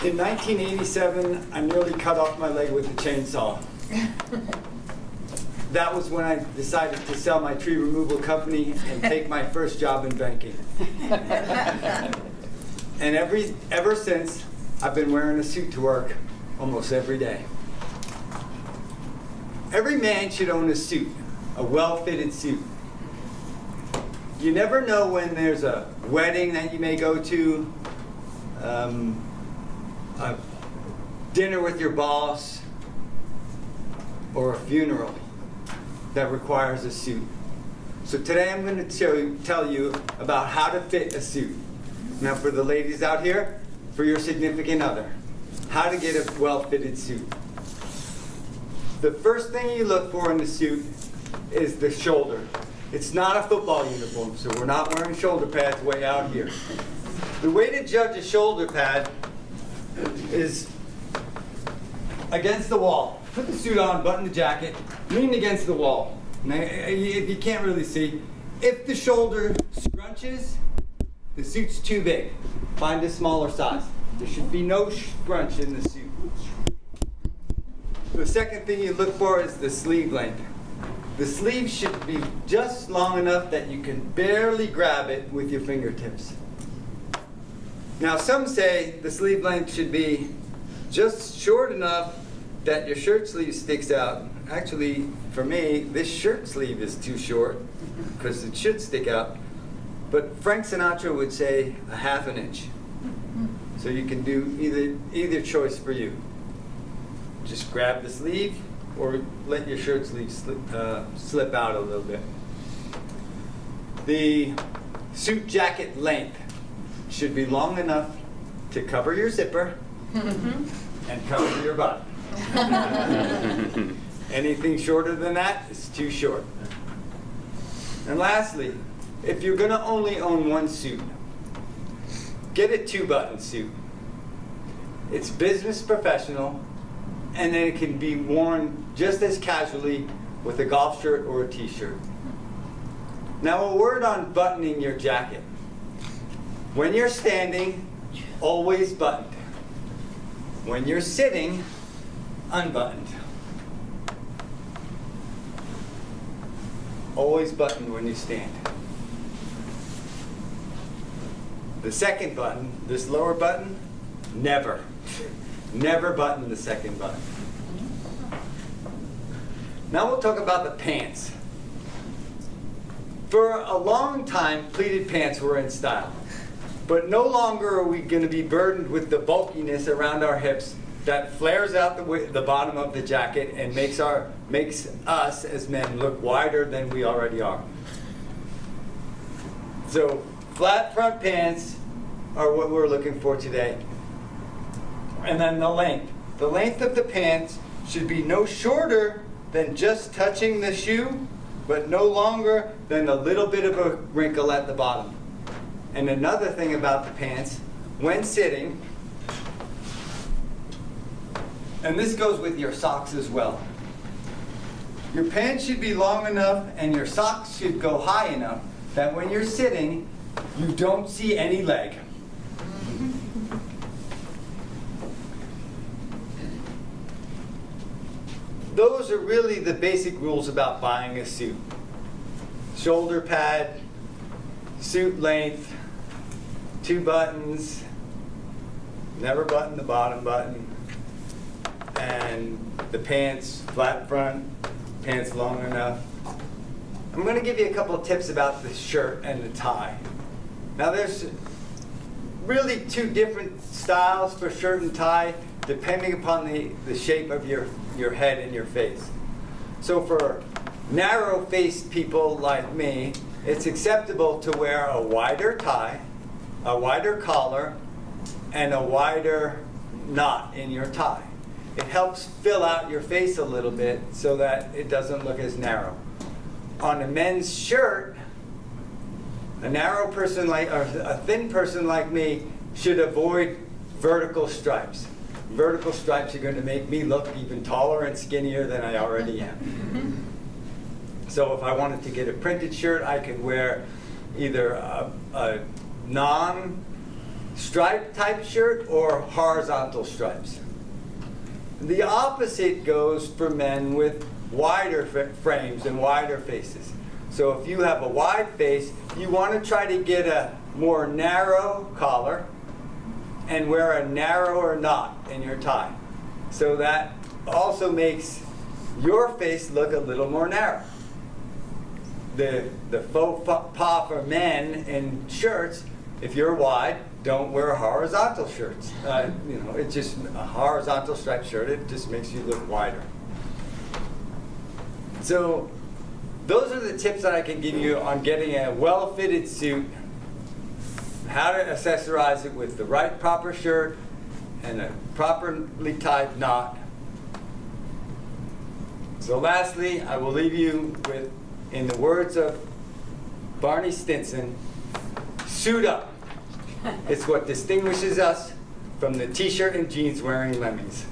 In 1987, I nearly cut off my leg with a chainsaw. That was when I decided to sell my tree removal company and take my first job in banking. And ever since, I've been wearing a suit to work almost every day. Every man should own a suit, a well-fitted suit. You never know when there's a wedding that you may go to, a dinner with your boss, or a funeral that requires a suit. So today I'm going to tell you about how to fit a suit. Now for the ladies out here, for your significant other, how to get a well-fitted suit. The first thing you look for in the suit is the shoulder. It's not a football uniform, so we're not wearing shoulder pads way out here. The way to judge a shoulder pad is against the wall. Put the suit on, button the jacket, lean against the wall. Now, if you can't really see, if the shoulder scrunches, the suit's too big. Find a smaller size. There should be no scrunch in the suit. The second thing you look for is the sleeve length. The sleeve should be just long enough that you can barely grab it with your fingertips. Now some say the sleeve length should be just short enough that your shirt sleeve sticks out. Actually, for me, this shirt sleeve is too short because it should stick out. But Frank Sinatra would say a ½ inch. So you can do either choice for you. Just grab the sleeve or let your shirt sleeve slip out a little bit. The suit jacket length should be long enough to cover your zipper and cover your butt. Anything shorter than that is too short. And lastly, if you're going to only own one suit, get a 2-button suit. It's business professional, and then it can be worn just as casually with a golf shirt or a t-shirt. Now a word on buttoning your jacket. When you're standing, always buttoned. When you're sitting, unbuttoned. Always buttoned when you stand. The second button, this lower button, never. Never button the second button. Now we'll talk about the pants. For a long time, pleated pants were in style. But no longer are we going to be burdened with the bulkiness around our hips that flares out the bottom of the jacket and makes us as men look wider than we already are. So flat front pants are what we're looking for today. And then the length. The length of the pants should be no shorter than just touching the shoe, but no longer than a little bit of a wrinkle at the bottom. And another thing about the pants, when sitting, and this goes with your socks as well. Your pants should be long enough and your socks should go high enough that when you're sitting, you don't see any leg. Those are really the basic rules about buying a suit. Shoulder pad, suit length, 2 buttons, never button the bottom button, and the pants flat front, pants long enough. I'm going to give you a couple of tips about the shirt and the tie. Now there's really 2 different styles for shirt and tie depending upon the shape of your head and your face. So for narrow-faced people like me, it's acceptable to wear a wider tie, a wider collar, and a wider knot in your tie. It helps fill out your face a little bit so that it doesn't look as narrow. On a men's shirt, a narrow person or a thin person like me should avoid vertical stripes. Vertical stripes are going to make me look even taller and skinnier than I already am. So if I wanted to get a printed shirt, I could wear either a non stripe type shirt or horizontal stripes. The opposite goes for men with wider frames and wider faces. So if you have a wide face, you want to try to get a more narrow collar and wear a narrower knot in your tie. So that also makes your face look a little more narrow. The faux pas for men in shirts, if you're wide, don't wear horizontal shirts. It's just a horizontal striped shirt. It just makes you look wider. So those are the tips that I can give you on getting a well-fitted suit, how to accessorize it with the right proper shirt and a properly tied knot. So lastly, I will leave you with, in the words of Barney Stinson, suit up. It's what distinguishes us from the t-shirt and jeans wearing lemmings.